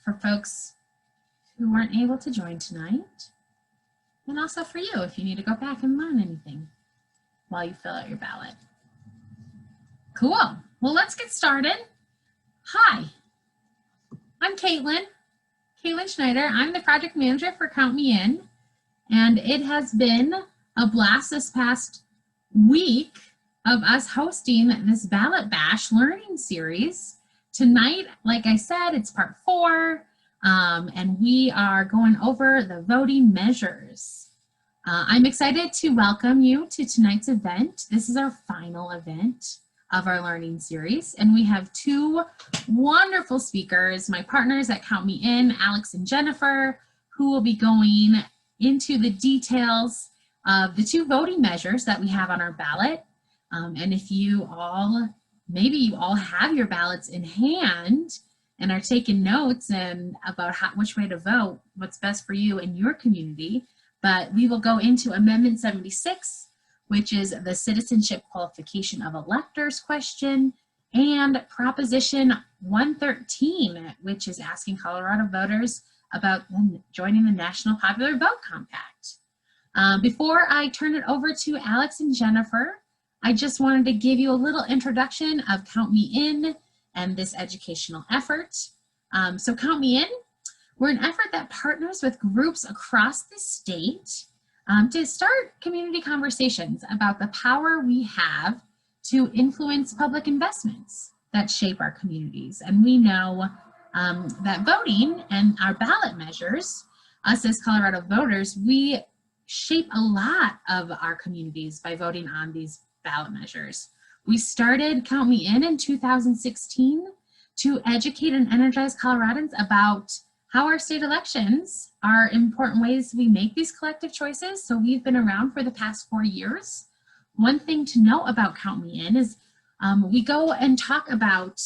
for folks who weren't able to join tonight, and also for you if you need to go back and learn anything while you fill out your ballot. Cool. Well, let's get started. Hi, I'm Caitlin Schneider. I'm the project manager for Count Me In, and it has been a blast this past week of us hosting this Ballot Bash Learning Series. Tonight, like I said, it's part 4, and we are going over the voting measures. I'm excited to welcome you to tonight's event. This is our final event of our learning series, and we have 2 wonderful speakers, my partners at Count Me In, Alex and Jennifer, who will be going into the details of the 2 voting measures that we have on our ballot. And if you all, maybe you all have your ballots in hand and are taking notes and about which way to vote, what's best for you in your community. But we will go into Amendment 76, which is the citizenship qualification of electors question, and Proposition 113, which is asking Colorado voters about joining the National Popular Vote Compact. Before I turn it over to Alex and Jennifer, I just wanted to give you a little introduction of Count Me In and this educational effort. So Count Me In, we're an effort that partners with groups across the state to start community conversations about the power we have to influence public investments that shape our communities. And we know that voting and our ballot measures, us as Colorado voters, we shape a lot of our communities by voting on these ballot measures. We started Count Me In 2016 to educate and energize Coloradans about how our state elections are important ways we make these collective choices. So we've been around for the past 4 years. One thing to note about Count Me In is we go and talk about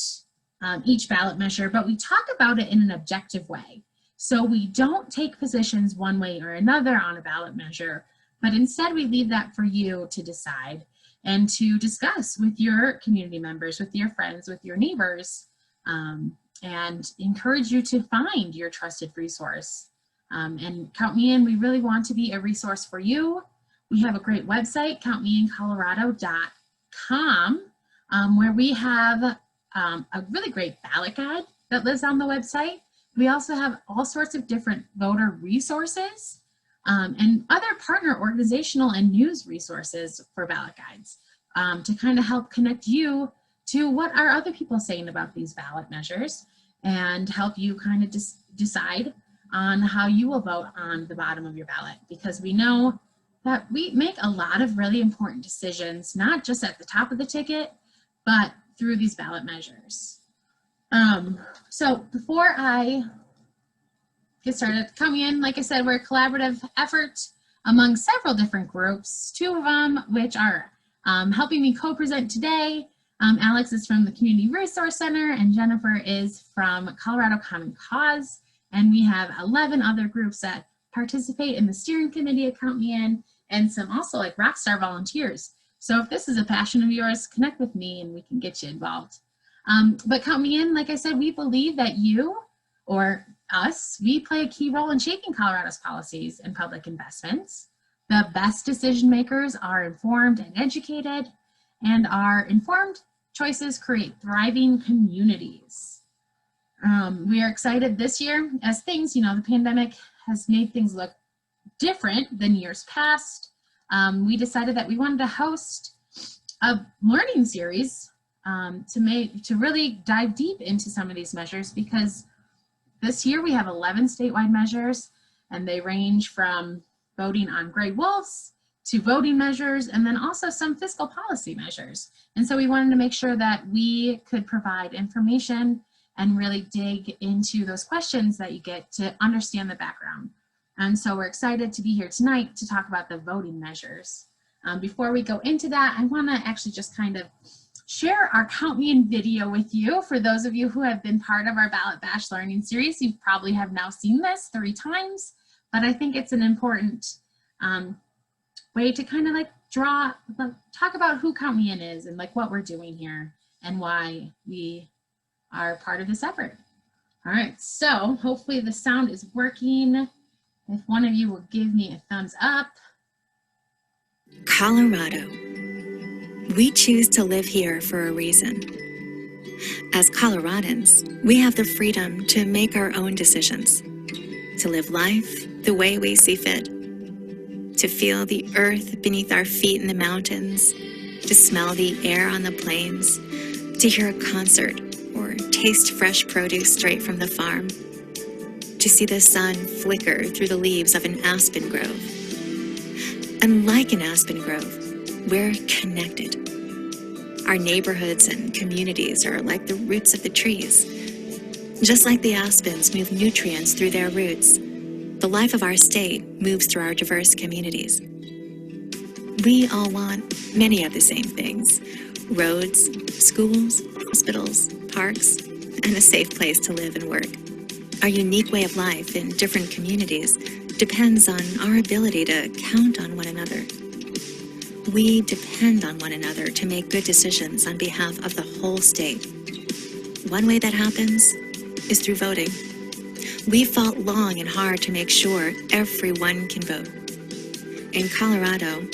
each ballot measure, but we talk about it in an objective way. So we don't take positions one way or another on a ballot measure, but instead we leave that for you to decide and to discuss with your community members, with your friends, with your neighbors, and encourage you to find your trusted resource. And Count Me In, we really want to be a resource for you. We have a great website, countmeincolorado.com, where we have a really great ballot guide that lives on the website. We also have all sorts of different voter resources and other partner organizational and news resources for ballot guides to kind of help connect you to what are other people saying about these ballot measures and help you kind of decide on how you will vote on the bottom of your ballot, because we know that we make a lot of really important decisions, not just at the top of the ticket, but through these ballot measures. So before I get started, Count Me In, like I said, we're a collaborative effort among several different groups, 2 of them which are helping me co-present today. Alex is from the Community Resource Center and Jennifer is from Colorado Common Cause. And we have 11 other groups that participate in the steering committee at Count Me In, and some also like rockstar volunteers. So if this is a passion of yours, connect with me and we can get you involved. But Count Me In, like I said, we believe that you or us, we play a key role in shaping Colorado's policies and public investments. The best decision makers are informed and educated, and our informed choices create thriving communities. We are excited this year as things, the pandemic has made things look different than years past. We decided that we wanted to host a learning series to really dive deep into some of these measures, because this year we have 11 statewide measures, and they range from voting on gray wolves to voting measures, and then also some fiscal policy measures. And so we wanted to make sure that we could provide information and really dig into those questions that you get to understand the background. And so we're excited to be here tonight to talk about the voting measures. Before we go into that, I want to actually just kind of share our Count Me In video with you. For those of you who have been part of our Ballot Bash Learning Series, you probably have now seen this 3 times, but I think it's an important way to kind of like talk about who Count Me In is and like what we're doing here and why we are part of this effort. All right, so hopefully the sound is working. If one of you will give me a thumbs up. Colorado. We choose to live here for a reason. As Coloradans, we have the freedom to make our own decisions, to live life the way we see fit, to feel the earth beneath our feet in the mountains, to smell the air on the plains, to hear a concert or taste fresh produce straight from the farm, to see the sun flicker through the leaves of an aspen grove. And like an aspen grove, we're connected. Our neighborhoods and communities are like the roots of the trees. Just like the aspens move nutrients through their roots, the life of our state moves through our diverse communities. We all want many of the same things: roads, schools, hospitals, parks, and a safe place to live and work. Our unique way of life in different communities depends on our ability to count on one another. We depend on one another to make good decisions on behalf of the whole state. One way that happens is through voting. We fought long and hard to make sure everyone can vote. In Colorado,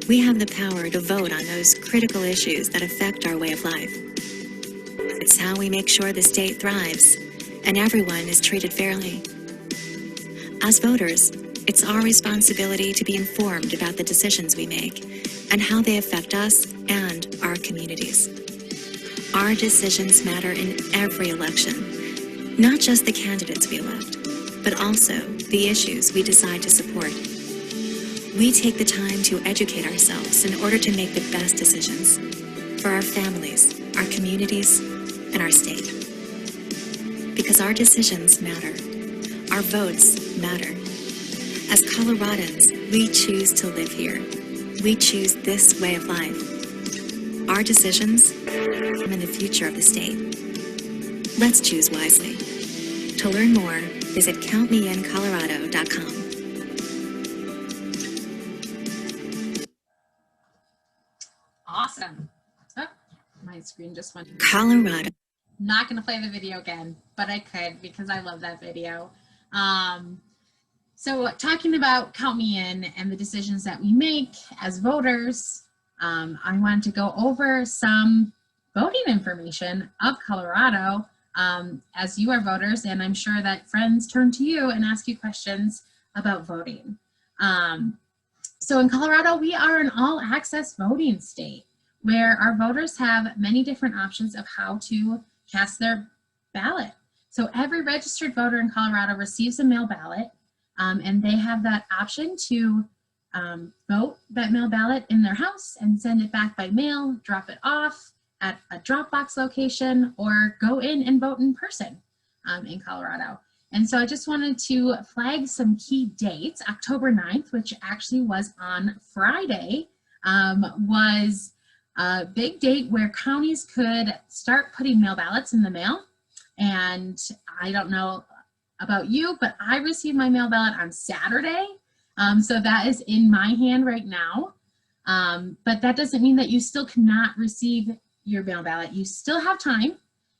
we have the power to vote on those critical issues that affect our way of life. It's how we make sure the state thrives and everyone is treated fairly. As voters, it's our responsibility to be informed about the decisions we make and how they affect us and our communities. Our decisions matter in every election, not just the candidates we elect, but also the issues we decide to support. We take the time to educate ourselves in order to make the best decisions for our families, our communities, and our state. Because our decisions matter. Our votes matter. As Coloradans, we choose to live here. We choose this way of life. Our decisions determine the future of the state. Let's choose wisely. To learn more, visit countmeincolorado.com. Awesome. Oh, my screen just went. Colorado. Not going to play the video again, but I could because I love that video. So talking about Count Me In and the decisions that we make as voters, I wanted to go over some voting information of Colorado as you are voters, and I'm sure that friends turn to you and ask you questions about voting. So in Colorado, we are an all-access voting state where our voters have many different options of how to cast their ballot. So every registered voter in Colorado receives a mail ballot, and they have that option to vote that mail ballot in their house and send it back by mail, drop it off at a drop box location, or go in and vote in person in Colorado. And so I just wanted to flag some key dates. October 9th, which actually was on Friday, was a big date where counties could start putting mail ballots in the mail. And I don't know about you, but I received my mail ballot on Saturday. So that is in my hand right now. But that doesn't mean that you still cannot receive your mail ballot. You still have time.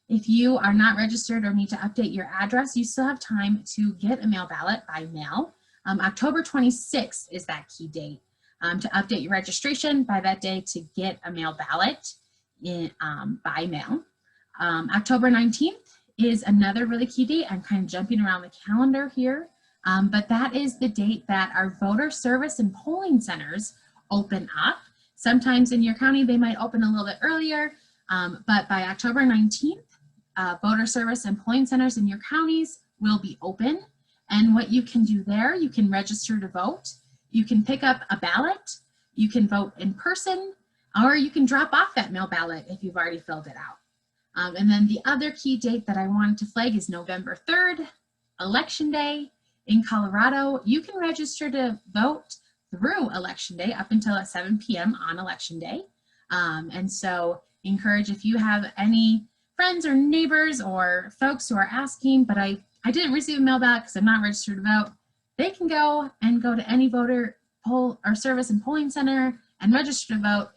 If you are not registered or need to update your address, you still have time to get a mail ballot by mail. October 26th is that key date to update your registration by that day to get a mail ballot by mail. October 19th is another really key date. I'm kind of jumping around the calendar here, but that is the date that our voter service and polling centers open up. Sometimes in your county, they might open a little bit earlier, but by October 19th, voter service and polling centers in your counties will be open. And what you can do there, you can register to vote, you can pick up a ballot, you can vote in person, or you can drop off that mail ballot if you've already filled it out. And then the other key date that I wanted to flag is November 3rd, Election Day. In Colorado, you can register to vote through Election Day up until 7 p.m. on Election Day. And so encourage, if you have any friends or neighbors or folks who are asking, but I didn't receive a mail ballot because I'm not registered to vote, they can go to any voter poll or service and polling center and register to vote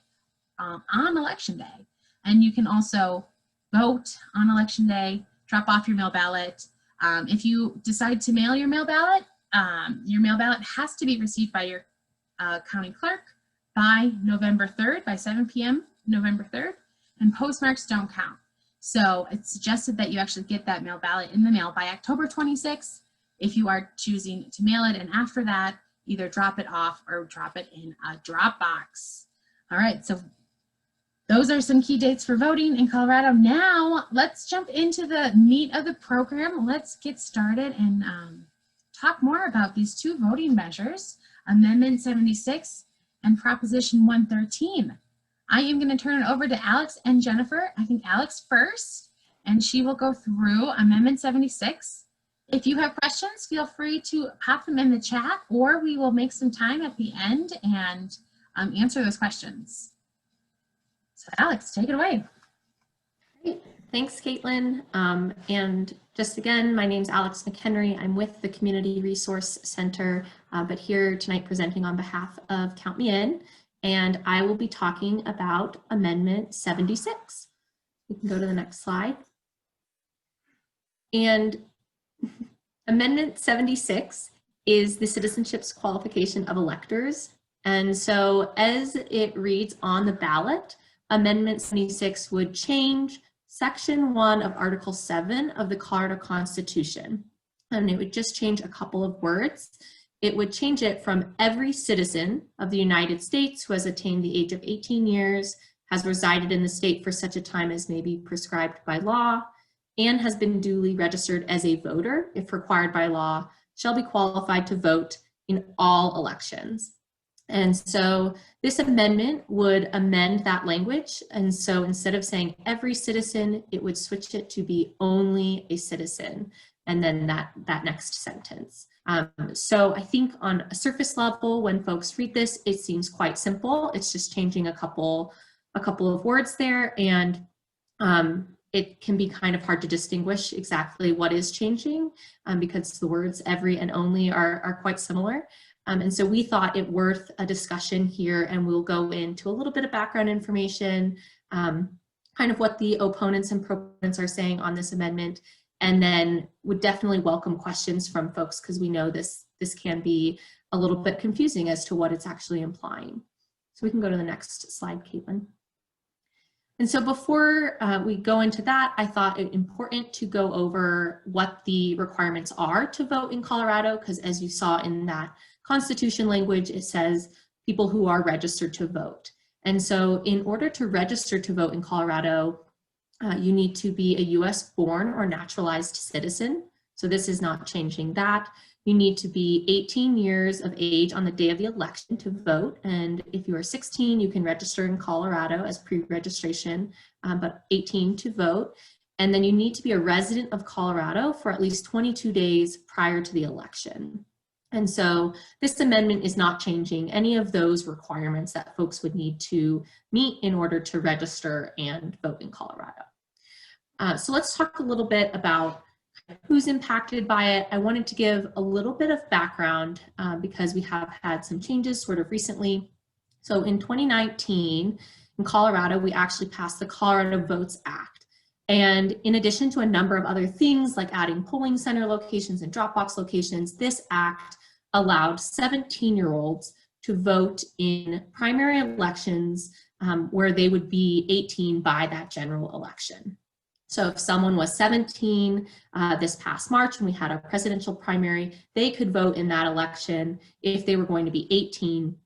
on Election Day. And you can also vote on Election Day, drop off your mail ballot, If you decide to mail your mail ballot has to be received by your county clerk by November 3rd, by 7 p.m. November 3rd, and postmarks don't count. So it's suggested that you actually get that mail ballot in the mail by October 26th if you are choosing to mail it, and after that, either drop it off or drop it in a drop box. All right, so those are some key dates for voting in Colorado. Now, let's jump into the meat of the program. Let's get started and talk more about these two voting measures, Amendment 76 and Proposition 113. I am going to turn it over to Alex and Jennifer. I think Alex first, and she will go through Amendment 76. If you have questions, feel free to pop them in the chat, or we will make some time at the end and answer those questions. So Alex, take it away. Great. Thanks, Caitlin. And just again, my name's Alex McHenry. I'm with the Community Resource Center, but here tonight presenting on behalf of Count Me In, and I will be talking about Amendment 76. We can go to the next slide. And Amendment 76 is the citizenship's qualification of electors. And so as it reads on the ballot, Amendment 76 would change Section 1 of Article 7 of the Colorado Constitution. And it would just change a couple of words. It would change it from every citizen of the United States who has attained the age of 18 years, has resided in the state for such a time as may be prescribed by law, and has been duly registered as a voter, if required by law, shall be qualified to vote in all elections. And so this amendment would amend that language. And so instead of saying every citizen, it would switch it to be only a citizen, and then that next sentence. So I think on a surface level, when folks read this, it seems quite simple. It's just changing a couple of words there, and it can be kind of hard to distinguish exactly what is changing because the words every and only are quite similar. And so we thought it worth a discussion here, and we'll go into a little bit of background information, kind of what the opponents and proponents are saying on this amendment, and then would definitely welcome questions from folks because we know this can be a little bit confusing as to what it's actually implying. So we can go to the next slide, Caitlin. And so before we go into that, I thought it important to go over what the requirements are to vote in Colorado, because as you saw in that Constitution language, it says people who are registered to vote. And so in order to register to vote in Colorado, you need to be a US born or naturalized citizen. So this is not changing that. You need to be 18 years of age on the day of the election to vote. And if you are 16, you can register in Colorado as pre-registration, but 18 to vote. And then you need to be a resident of Colorado for at least 22 days prior to the election. And so this amendment is not changing any of those requirements that folks would need to meet in order to register and vote in Colorado. So let's talk a little bit about who's impacted by it. I wanted to give a little bit of background because we have had some changes sort of recently. So in 2019, in Colorado, we actually passed the Colorado Votes Act. And in addition to a number of other things like adding polling center locations and Dropbox locations, this act allowed 17-year-olds to vote in primary elections where they would be 18 by that general election. So if someone was 17 this past March when we had our presidential primary, they could vote in that election if they were going to be 18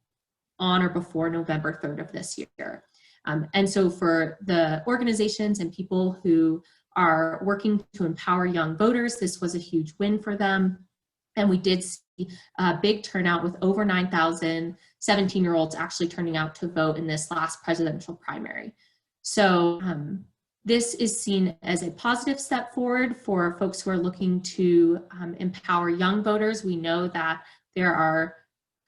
on or before November 3rd of this year. And so for the organizations and people who are working to empower young voters, this was a huge win for them. And we did see a big turnout with over 9,000 17-year-olds actually turning out to vote in this last presidential primary. So this is seen as a positive step forward for folks who are looking to empower young voters. We know that there are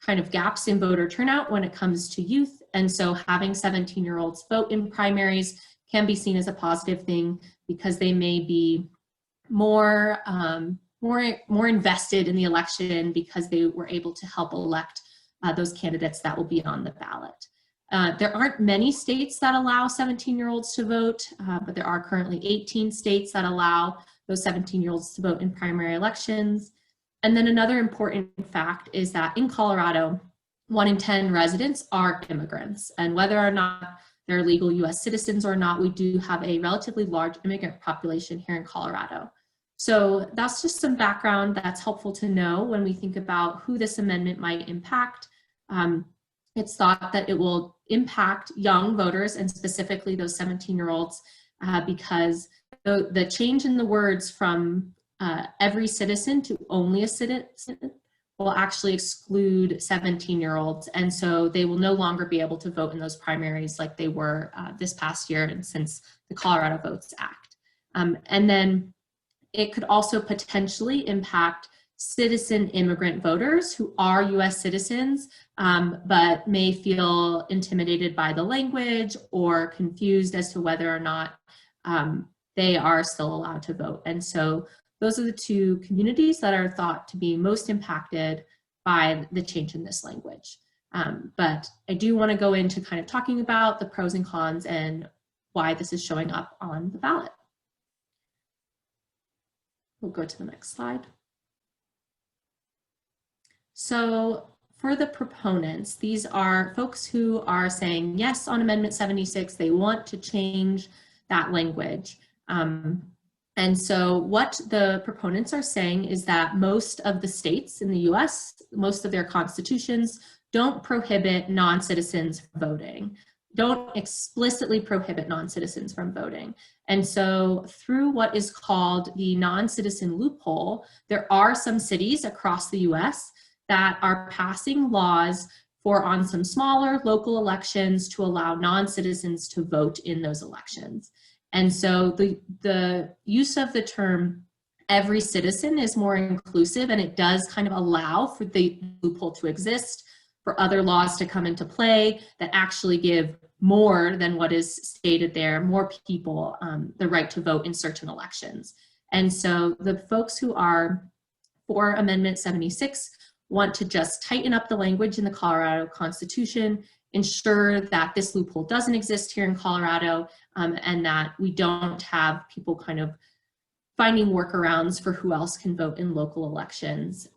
kind of gaps in voter turnout when it comes to youth. And so having 17-year-olds vote in primaries can be seen as a positive thing because they may be more invested in the election because they were able to help elect those candidates that will be on the ballot. There aren't many states that allow 17-year-olds to vote, but there are currently 18 states that allow those 17-year-olds to vote in primary elections. And then another important fact is that in Colorado, 1 in 10 residents are immigrants. And whether or not they're legal US citizens or not, we do have a relatively large immigrant population here in Colorado. So that's just some background that's helpful to know when we think about who this amendment might impact. It's thought that it will impact young voters, and specifically those 17-year-olds, because the change in the words from every citizen to only a citizen will actually exclude 17-year-olds. And so they will no longer be able to vote in those primaries like they were this past year and since the Colorado Votes Act. And then it could also potentially impact citizen immigrant voters who are US citizens, but may feel intimidated by the language or confused as to whether or not they are still allowed to vote. And so those are the two communities that are thought to be most impacted by the change in this language. But I do want to go into kind of talking about the pros and cons and why this is showing up on the ballot. We'll go to the next slide. So for the proponents, these are folks who are saying yes on Amendment 76. They want to change that language. And so what the proponents are saying is that most of the states in the US, most of their constitutions don't prohibit non-citizens from voting, don't explicitly prohibit non-citizens from voting. And so through what is called the non-citizen loophole, there are some cities across the US that are passing laws for on some smaller local elections to allow non-citizens to vote in those elections. And so the use of the term every citizen is more inclusive, and it does kind of allow for the loophole to exist, for other laws to come into play that actually give more than what is stated there, more people the right to vote in certain elections. And so the folks who are for Amendment 76 want to just tighten up the language in the Colorado Constitution, ensure that this loophole doesn't exist here in Colorado, and that we don't have people kind of finding workarounds for who else can vote in local elections.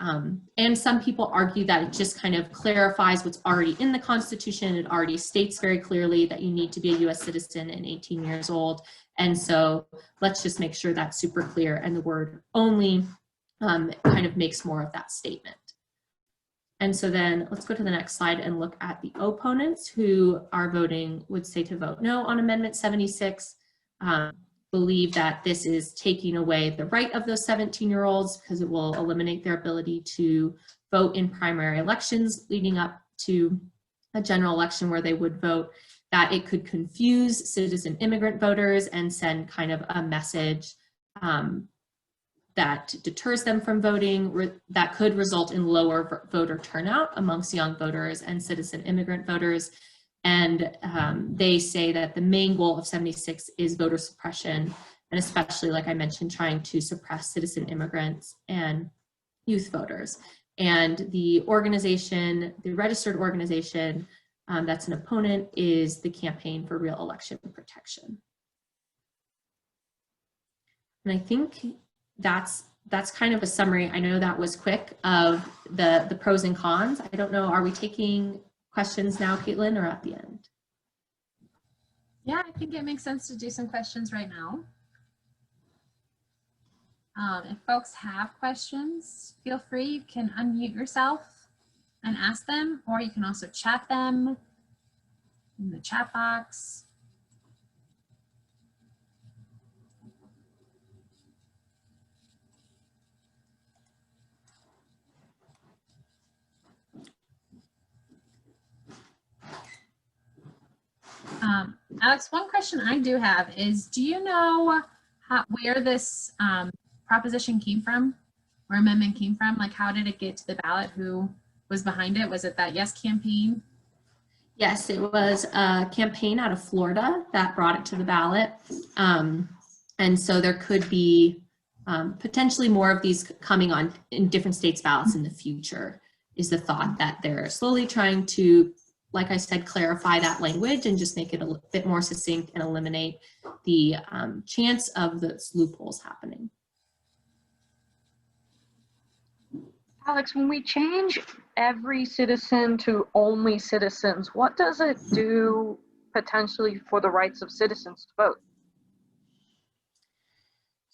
And some people argue that it just kind of clarifies what's already in the Constitution. It already states very clearly that you need to be a US citizen and 18 years old. And so let's just make sure that's super clear, and the word only kind of makes more of that statement. And so then let's go to the next slide and look at the opponents who are voting, would say to vote no on Amendment 76, believe that this is taking away the right of those 17-year-olds because it will eliminate their ability to vote in primary elections leading up to a general election where they would vote, that it could confuse citizen immigrant voters and send kind of a message that deters them from voting, that could result in lower voter turnout amongst young voters and citizen immigrant voters. And they say that the main goal of 76 is voter suppression, and especially, like I mentioned, trying to suppress citizen immigrants and youth voters. And the organization, the registered organization that's an opponent, is the Campaign for Real Election Protection. And I think that's kind of a summary. I know that was quick of the pros and cons. I don't know, are we taking questions now, Caitlin, or at the end? Yeah, I think it makes sense to do some questions right now. If folks have questions, feel free, you can unmute yourself and ask them, or you can also chat them in the chat box. Alex, one question I do have is, do you know where this proposition came from, or amendment came from? Like, how did it get to the ballot? Who was behind it? Was it that Yes campaign? Yes, it was a campaign out of Florida that brought it to the ballot. And so there could be potentially more of these coming on in different states' ballots in the future, is the thought, that they're slowly trying to, like I said, clarify that language and just make it a bit more succinct and eliminate the chance of those loopholes happening. Alex, when we change every citizen to only citizens, what does it do potentially for the rights of citizens to vote?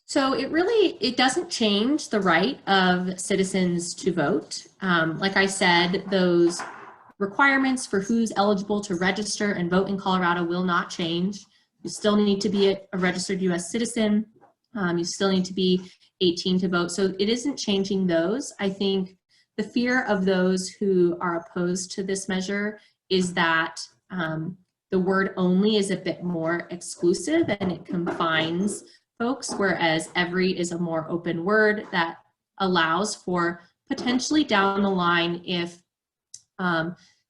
So it doesn't change the right of citizens to vote. Like I said, those requirements for who's eligible to register and vote in Colorado will not change. You still need to be a registered US citizen. You still need to be 18 to vote. So it isn't changing those. I think the fear of those who are opposed to this measure is that the word only is a bit more exclusive and it confines folks, whereas every is a more open word that allows for potentially down the line if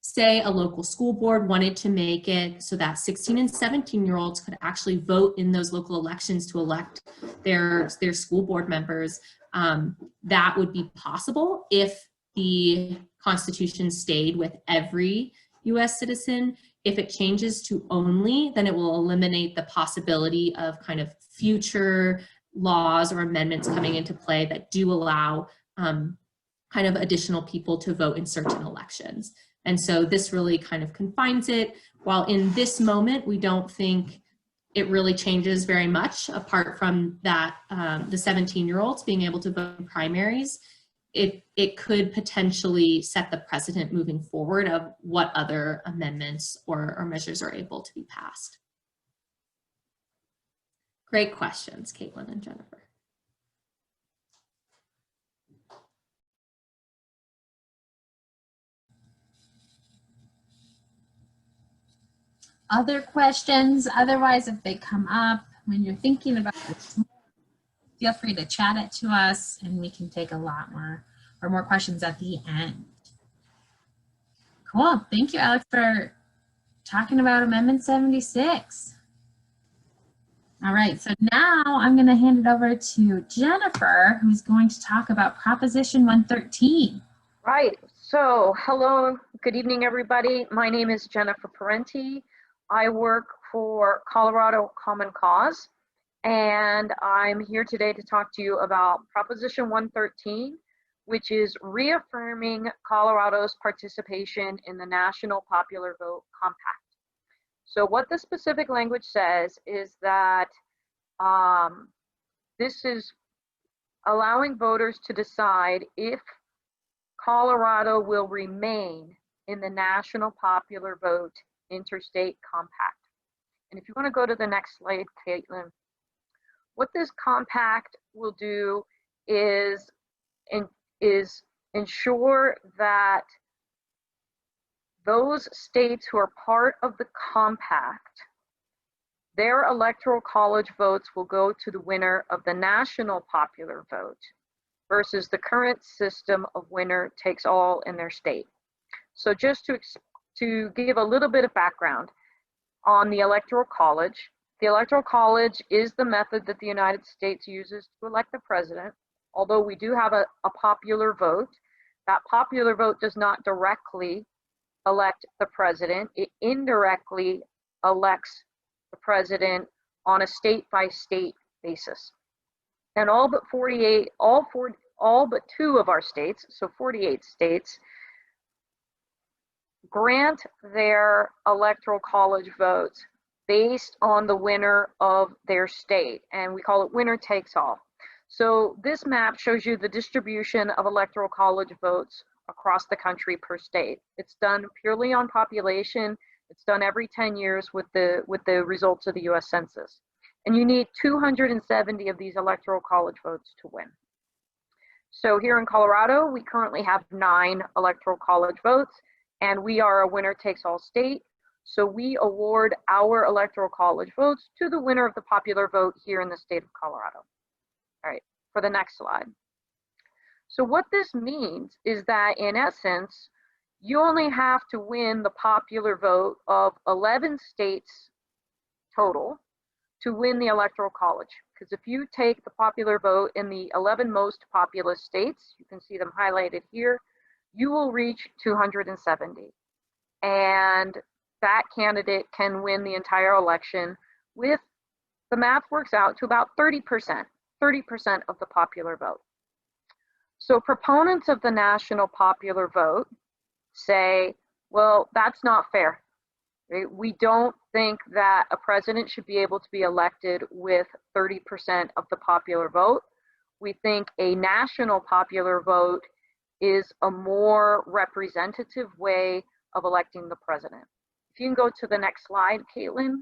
say a local school board wanted to make it so that 16 and 17-year-olds could actually vote in those local elections to elect their school board members. That would be possible if the Constitution stayed with every US citizen. If it changes to only, then it will eliminate the possibility of kind of future laws or amendments coming into play that do allow kind of additional people to vote in certain elections. And so this really kind of confines it. While in this moment, we don't think it really changes very much apart from that the 17-year-olds being able to vote in primaries. It could potentially set the precedent moving forward of what other amendments or measures are able to be passed. Great questions, Caitlin and Jennifer. Other questions? Otherwise, if they come up when you're thinking about this, feel free to chat it to us and we can take a lot more questions at the end. Cool. Thank you, Alex, for talking about Amendment 76. All right, so now I'm going to hand it over to Jennifer, who's going to talk about Proposition 113. Right. So, hello, good evening, everybody. My name is Jennifer Parenti. I work for Colorado Common Cause, and I'm here today to talk to you about Proposition 113, which is reaffirming Colorado's participation in the National Popular Vote Compact. So what the specific language says is that this is allowing voters to decide if Colorado will remain in the National Popular Vote Interstate Compact. And if you want to go to the next slide, Caitlin, what this compact will do is ensure that those states who are part of the compact, their electoral college votes will go to the winner of the national popular vote versus the current system of winner takes all in their state. So just to give a little bit of background on the Electoral College, the Electoral College is the method that the United States uses to elect the president. Although we do have a popular vote, that popular vote does not directly elect the president. It indirectly elects the president on a state-by-state basis. And all but 2 of our states, so 48 states, grant their electoral college votes based on the winner of their state, and we call it winner takes all. So this map shows you the distribution of electoral college votes across the country per state. It's done purely on population. It's done every 10 years with the results of the US Census. And you need 270 of these electoral college votes to win. So here in Colorado, we currently have 9 electoral college votes, and we are a winner takes all state. So we award our electoral college votes to the winner of the popular vote here in the state of Colorado. All right, for the next slide. So what this means is that in essence, you only have to win the popular vote of 11 states total to win the electoral college. Because if you take the popular vote in the 11 most populous states, you can see them highlighted here, you will reach 270. And that candidate can win the entire election with, the math works out to about 30% of the popular vote. So proponents of the national popular vote say, well, that's not fair. Right? We don't think that a president should be able to be elected with 30% of the popular vote. We think a national popular vote is a more representative way of electing the president. If you can go to the next slide, Caitlin.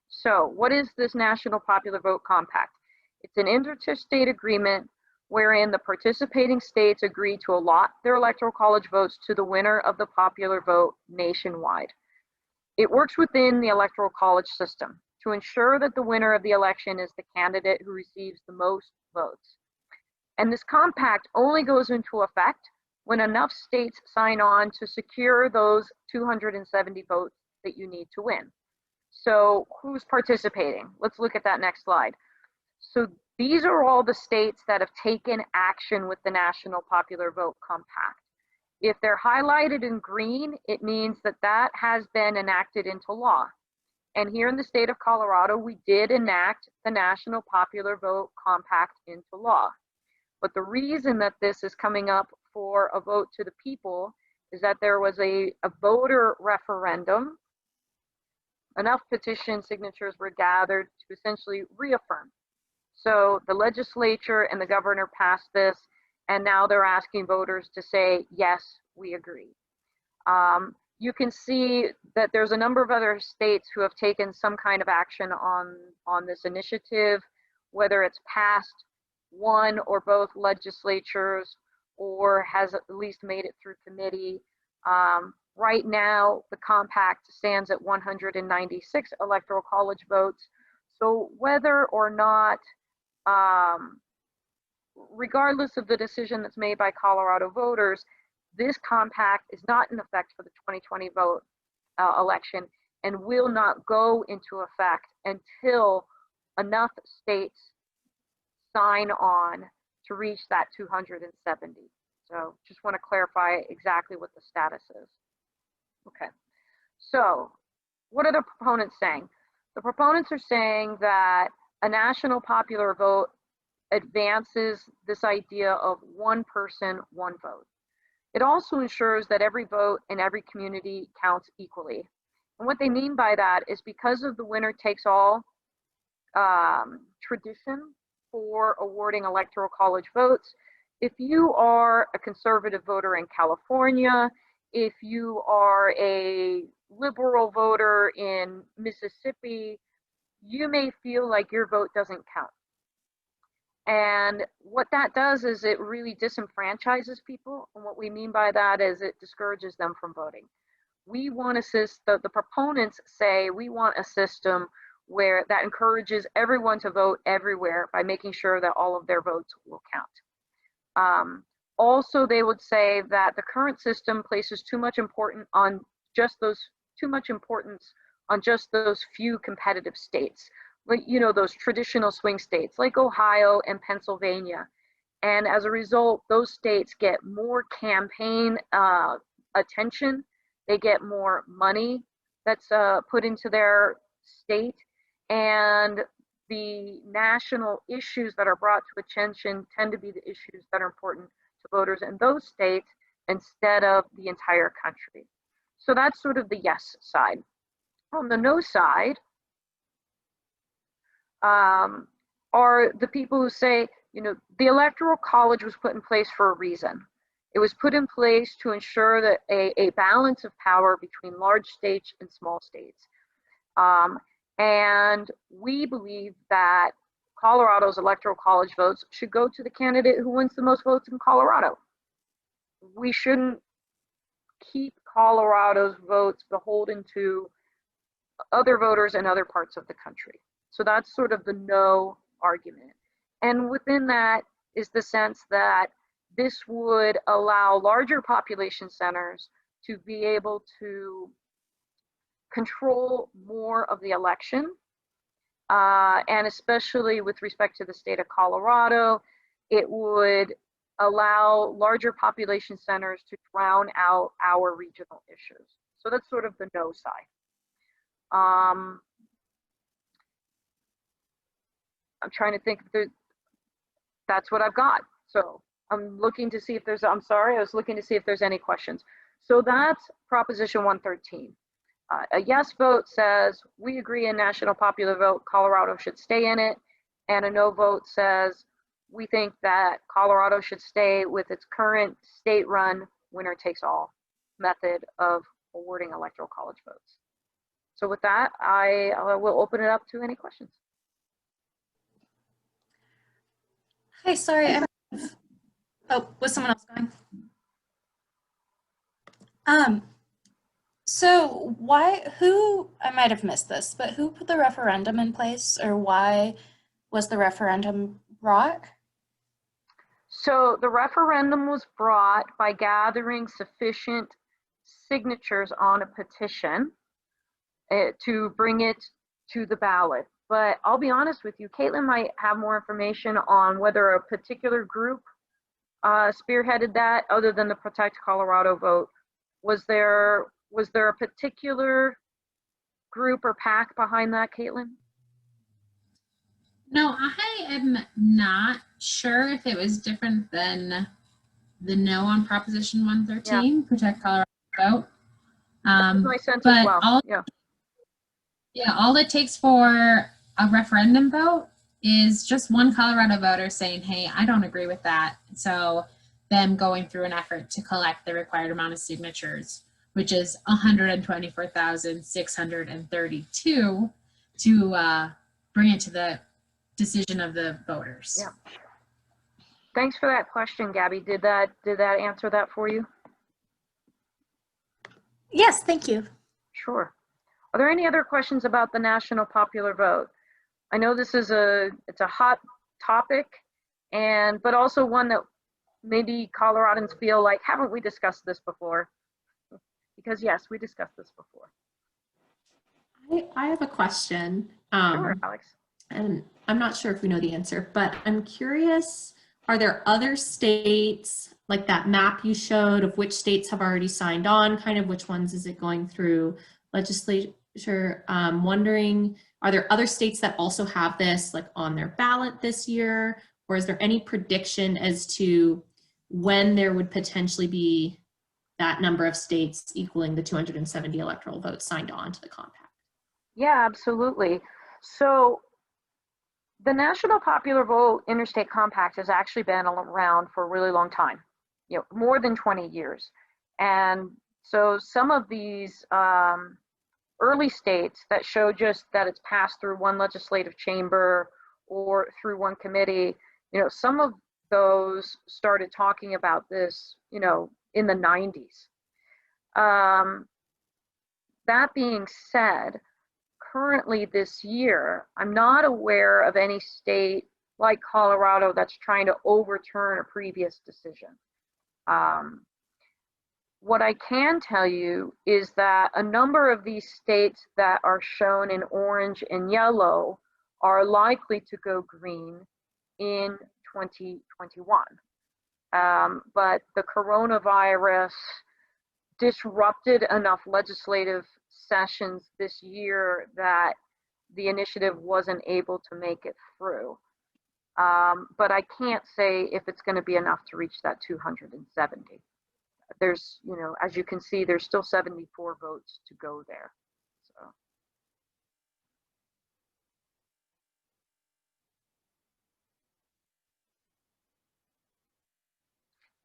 So what is this National Popular Vote Compact? It's an interstate agreement wherein the participating states agree to allot their electoral college votes to the winner of the popular vote nationwide. It works within the electoral college system to ensure that the winner of the election is the candidate who receives the most votes. And this compact only goes into effect when enough states sign on to secure those 270 votes that you need to win. So who's participating? Let's look at that next slide. So these are all the states that have taken action with the National Popular Vote Compact. If they're highlighted in green, it means that that has been enacted into law. And here in the state of Colorado, we did enact the National Popular Vote Compact into law. But the reason that this is coming up for a vote to the people is that there was a voter referendum. Enough petition signatures were gathered to essentially reaffirm. So the legislature and the governor passed this, and now they're asking voters to say, yes, we agree. You can see that there's a number of other states who have taken some kind of action on this initiative, whether it's passed one or both legislatures or has at least made it through committee. Right now, the compact stands at 196 electoral college votes. So whether or not, regardless of the decision that's made by Colorado voters, this compact is not in effect for the 2020 vote election and will not go into effect until enough states sign on to reach that 270. So just want to clarify exactly what the status is. Okay, so what are the proponents saying? The proponents are saying that a national popular vote advances this idea of one person, one vote. It also ensures that every vote in every community counts equally. And what they mean by that is because of the winner takes all tradition for awarding electoral college votes, if you are a conservative voter in California, if you are a liberal voter in Mississippi, you may feel like your vote doesn't count. And what that does is it really disenfranchises people. And what we mean by that is it discourages them from voting. We want the proponents say we want a system where that encourages everyone to vote everywhere by making sure that all of their votes will count. Also, they would say that the current system places too much importance on just those few competitive states, like, you know, those traditional swing states like Ohio and Pennsylvania. And as a result, those states get more campaign attention. They get more money that's put into their state, and the national issues that are brought to attention tend to be the issues that are important to voters in those states instead of the entire country. So that's sort of the yes side. On the no side are the people who say, you know, the Electoral College was put in place for a reason. It was put in place to ensure that a balance of power between large states and small states. And we believe that Colorado's Electoral College votes should go to the candidate who wins the most votes in Colorado. We shouldn't keep Colorado's votes beholden to other voters in other parts of the country. So that's sort of the no argument. And within that is the sense that this would allow larger population centers to be able to control more of the election. And especially with respect to the state of Colorado, it would allow larger population centers to drown out our regional issues. So that's sort of the no side. I'm trying to think, that's what I've got. So I'm looking to see if there's, I'm sorry, I was looking to see if there's any questions. So that's Proposition 113. A yes vote says, we agree in national popular vote, Colorado should stay in it. And a no vote says, we think that Colorado should stay with its current state-run winner takes all method of awarding electoral college votes. So with that, I will open it up to any questions. Hi, sorry. Oh, was someone else going? So I might have missed this, but who put the referendum in place, or why was the referendum brought? So the referendum was brought by gathering sufficient signatures on a petition to bring it to the ballot. But I'll be honest with you, Caitlin might have more information on whether a particular group spearheaded that other than the Protect Colorado vote. Was there a particular group or PAC behind that, Caitlin? No, I am not sure if it was different than the no on Proposition 113, Protect Colorado vote. My sense but as well. all it takes for a referendum vote is just one Colorado voter saying, hey, I don't agree with that. So them going through an effort to collect the required amount of signatures, which is 124,632 to bring it to the decision of the voters. Yeah. Thanks for that question, Gabby. Did that answer that for you? Yes, thank you. Sure. Are there any other questions about the national popular vote? I know this is it's a hot topic, but also one that maybe Coloradans feel like, haven't we discussed this before? Because yes, we discussed this before. I have a question. Sure, Alex. And I'm not sure if we know the answer, but I'm curious, are there other states, like that map you showed of which states have already signed on, kind of which ones is it going through legislature? Wondering, are there other states that also have this like on their ballot this year? Or is there any prediction as to when there would potentially be that number of states equaling the 270 electoral votes signed on to the compact? Yeah, absolutely. So the National Popular Vote Interstate Compact has actually been around for a really long time, more than 20 years. And so some of these early states that show just that it's passed through one legislative chamber or through one committee, some of those started talking about this, in the 90s. That being said, currently this year, I'm not aware of any state like Colorado that's trying to overturn a previous decision. What I can tell you is that a number of these states that are shown in orange and yellow are likely to go green in 2021. But the coronavirus disrupted enough legislative sessions this year that the initiative wasn't able to make it through. But I can't say if it's going to be enough to reach that 270. There's, as you can see, there's still 74 votes to go there. So.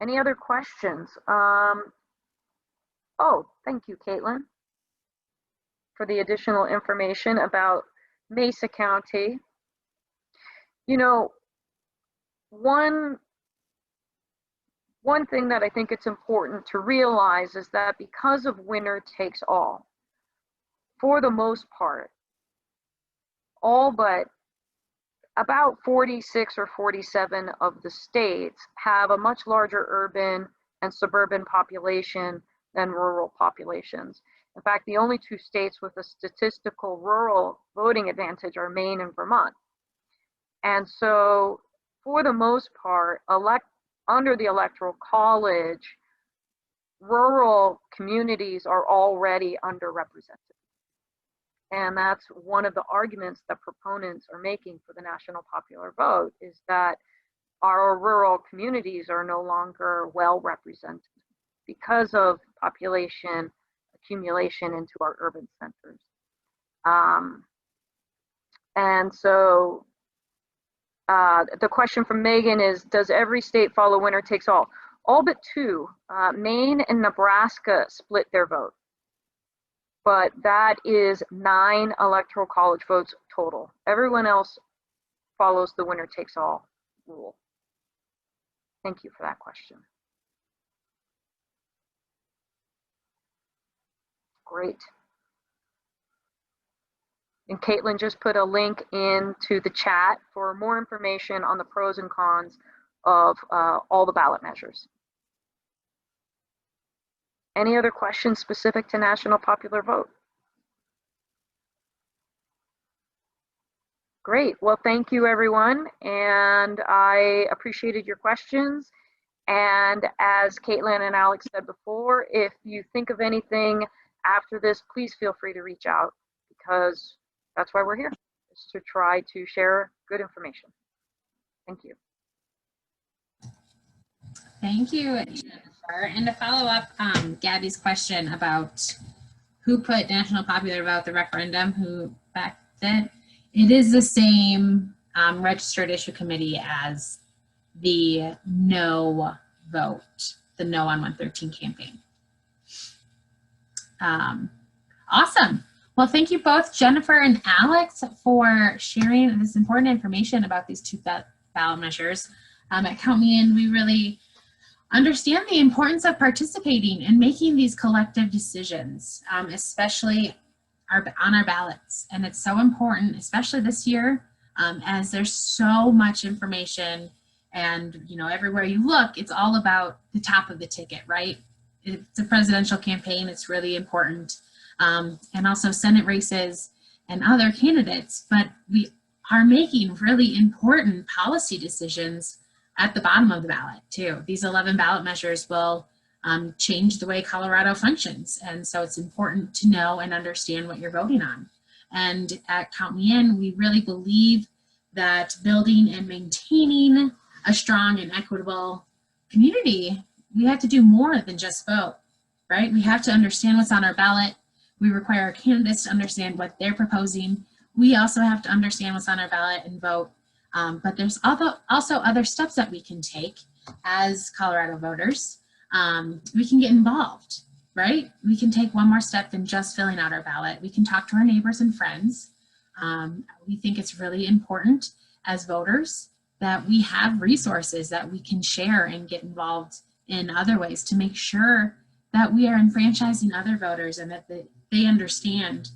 Any other questions? Oh, thank you, Caitlin, for the additional information about Mesa County. One thing that I think it's important to realize is that because of winner takes all, for the most part, all but about 46 or 47 of the states have a much larger urban and suburban population than rural populations. In fact, the only two states with a statistical rural voting advantage are Maine and Vermont. And so, for the most part, under the Electoral College, rural communities are already underrepresented. And that's one of the arguments that proponents are making for the national popular vote, is that our rural communities are no longer well represented because of population accumulation into our urban centers. And so the question from Megan is, does every state follow winner takes all? All but two. Maine and Nebraska split their vote, but that is 9 electoral college votes total. Everyone else follows the winner takes all rule. Thank you for that question. Great. And Caitlin just put a link into the chat for more information on the pros and cons of all the ballot measures. Any other questions specific to national popular vote? Great. Well, thank you, everyone. And I appreciated your questions. And as Caitlin and Alex said before, if you think of anything after this, please feel free to reach out, because that's why we're here, is to try to share good information. Thank you. Thank you, Jennifer. And to follow up Gabby's question about who put national popular vote, the referendum, who backed it, it is the same registered issue committee as the no vote, the no on 113 campaign. Awesome. Well, thank you both, Jennifer and Alex, for sharing this important information about these two ballot measures. At Count Me In, we really understand the importance of participating and making these collective decisions, especially on our ballots. And it's so important, especially this year, as there's so much information, and everywhere you look, it's all about the top of the ticket, right? It's a presidential campaign, it's really important. And also Senate races and other candidates, but we are making really important policy decisions at the bottom of the ballot too. These 11 ballot measures will change the way Colorado functions. And so it's important to know and understand what you're voting on. And at Count Me In, we really believe that building and maintaining a strong and equitable community, we have to do more than just vote, right? We have to understand what's on our ballot. We require our candidates to understand what they're proposing. We also have to understand what's on our ballot and vote. But there's also other steps that we can take as Colorado voters. We can get involved, right? We can take one more step than just filling out our ballot. We can talk to our neighbors and friends. We think it's really important as voters that we have resources that we can share and get involved in other ways to make sure that we are enfranchising other voters and that they understand,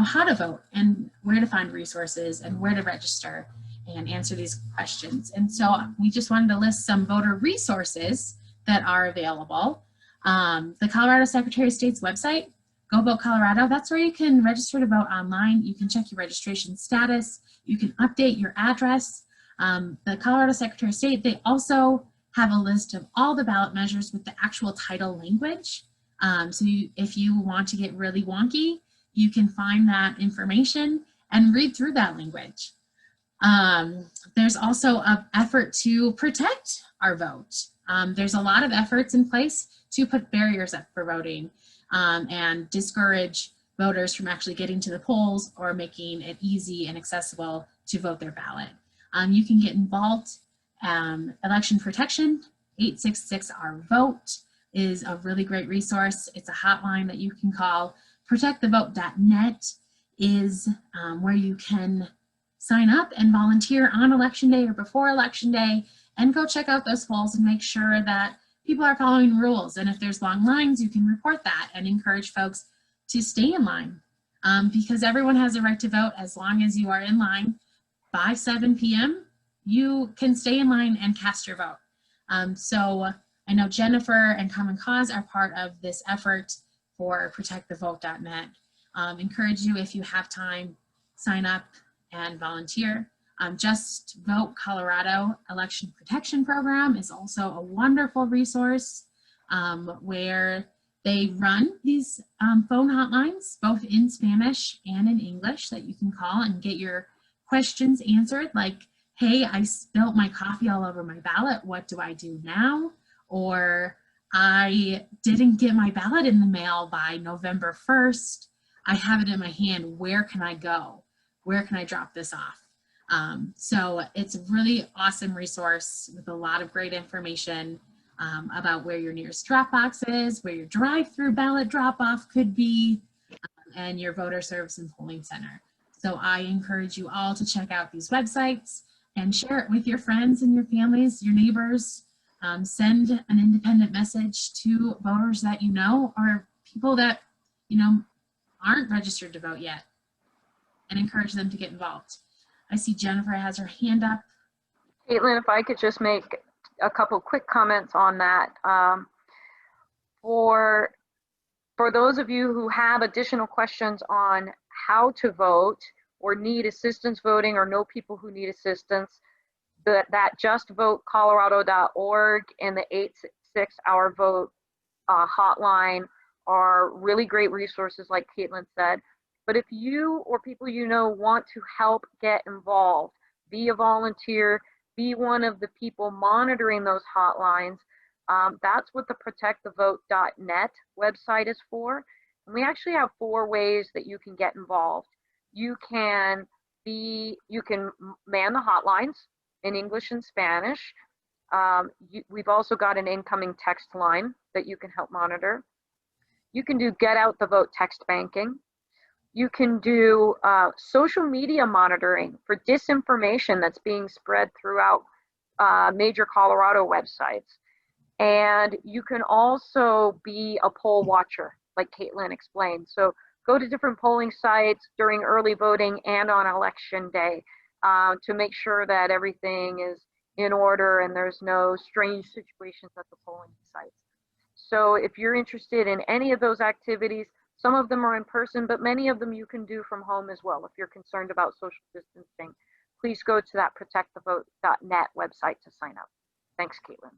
how to vote and where to find resources and where to register and answer these questions. And so we just wanted to list some voter resources that are available. The Colorado Secretary of State's website, Go Vote Colorado, that's where you can register to vote online. You can check your registration status. You can update your address. The Colorado Secretary of State, they also have a list of all the ballot measures with the actual title language. If you want to get really wonky, you can find that information and read through that language. There's also an effort to protect our vote. There's a lot of efforts in place to put barriers up for voting and discourage voters from actually getting to the polls or making it easy and accessible to vote their ballot. You can get involved. Election protection, 866-OUR-VOTE is a really great resource. It's a hotline that you can call. Protectthevote.net is where you can sign up and volunteer on election day or before election day and go check out those polls and make sure that people are following rules. And if there's long lines, you can report that and encourage folks to stay in line because everyone has a right to vote as long as you are in line by 7 p.m. You can stay in line and cast your vote. So I know Jennifer and Common Cause are part of this effort for protectthevote.net. Encourage you, if you have time, sign up and volunteer. Just Vote Colorado Election Protection Program is also a wonderful resource where they run these phone hotlines, both in Spanish and in English, that you can call and get your questions answered, like hey, I spilled my coffee all over my ballot. What do I do now? Or I didn't get my ballot in the mail by November 1st. I have it in my hand. Where can I go? Where can I drop this off? So it's a really awesome resource with a lot of great information about where your nearest drop box is, where your drive-through ballot drop-off could be, and your voter service and polling center. So I encourage you all to check out these websites and share it with your friends and your families, your neighbors. Send an independent message to voters that you know or people that you know aren't registered to vote yet, and encourage them to get involved. I see Jennifer has her hand up. Caitlin, if I could just make a couple quick comments on that. For those of you who have additional questions on how to vote or need assistance voting or know people who need assistance, that justvotecolorado.org and the 866-Our Vote hotline are really great resources, like Caitlin said. But if you or people you know want to help get involved, be a volunteer, be one of the people monitoring those hotlines, that's what the protectthevote.net website is for. And we actually have 4 ways that you can get involved. You can man the hotlines in English and Spanish. We've also got an incoming text line that you can help monitor. You can do get out the vote text banking. You can do social media monitoring for disinformation that's being spread throughout major Colorado websites. And you can also be a poll watcher, like Caitlin explained. So go to different polling sites during early voting and on election day to make sure that everything is in order and there's no strange situations at the polling sites. So if you're interested in any of those activities, some of them are in person, but many of them you can do from home as well. If you're concerned about social distancing, please go to that protectthevote.net website to sign up. Thanks, Caitlin.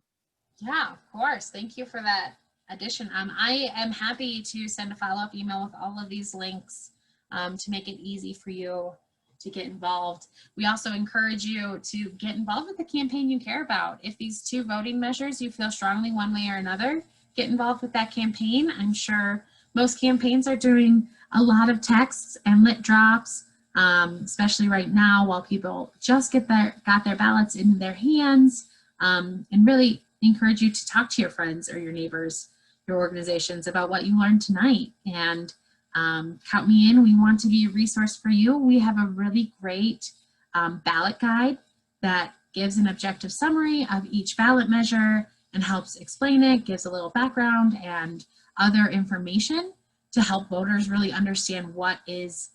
Yeah, of course. Thank you for that addition. I am happy to send a follow-up email with all of these links to make it easy for you to get involved. We also encourage you to get involved with the campaign you care about. If these 2 voting measures you feel strongly one way or another, get involved with that campaign. I'm sure most campaigns are doing a lot of texts and lit drops, especially right now while people just got their ballots in their hands, and really encourage you to talk to your friends or your neighbors, your organizations about what you learned tonight. And count me in. We want to be a resource for you. We have a really great ballot guide that gives an objective summary of each ballot measure and helps explain it, gives a little background and other information to help voters really understand what is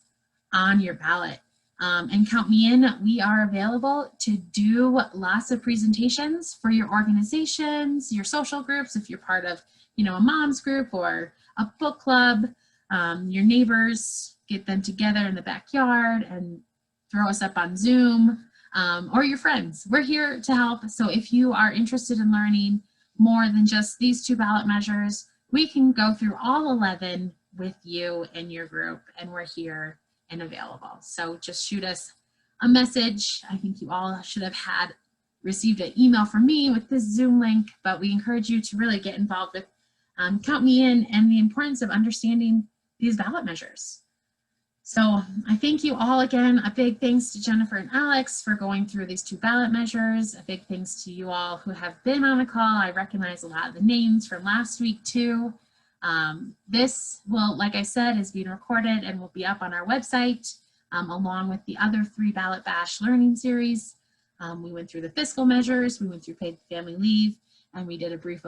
on your ballot. And count me in. We are available to do lots of presentations for your organizations, your social groups, if you're part of, a mom's group or a book club, your neighbors, get them together in the backyard and throw us up on Zoom, or your friends. We're here to help. So if you are interested in learning more than just these 2 ballot measures, we can go through all 11 with you and your group, and we're here and available. So just shoot us a message. I think you all should have received an email from me with this Zoom link, but we encourage you to really get involved with Count Me In and the importance of understanding these ballot measures. So I thank you all again. A big thanks to Jennifer and Alex for going through these 2 ballot measures. A big thanks to you all who have been on the call. I recognize a lot of the names from last week too. This will, like I said, is being recorded and will be up on our website along with the other 3 Ballot Bash Learning Series. We went through the fiscal measures, we went through paid family leave, and we did a brief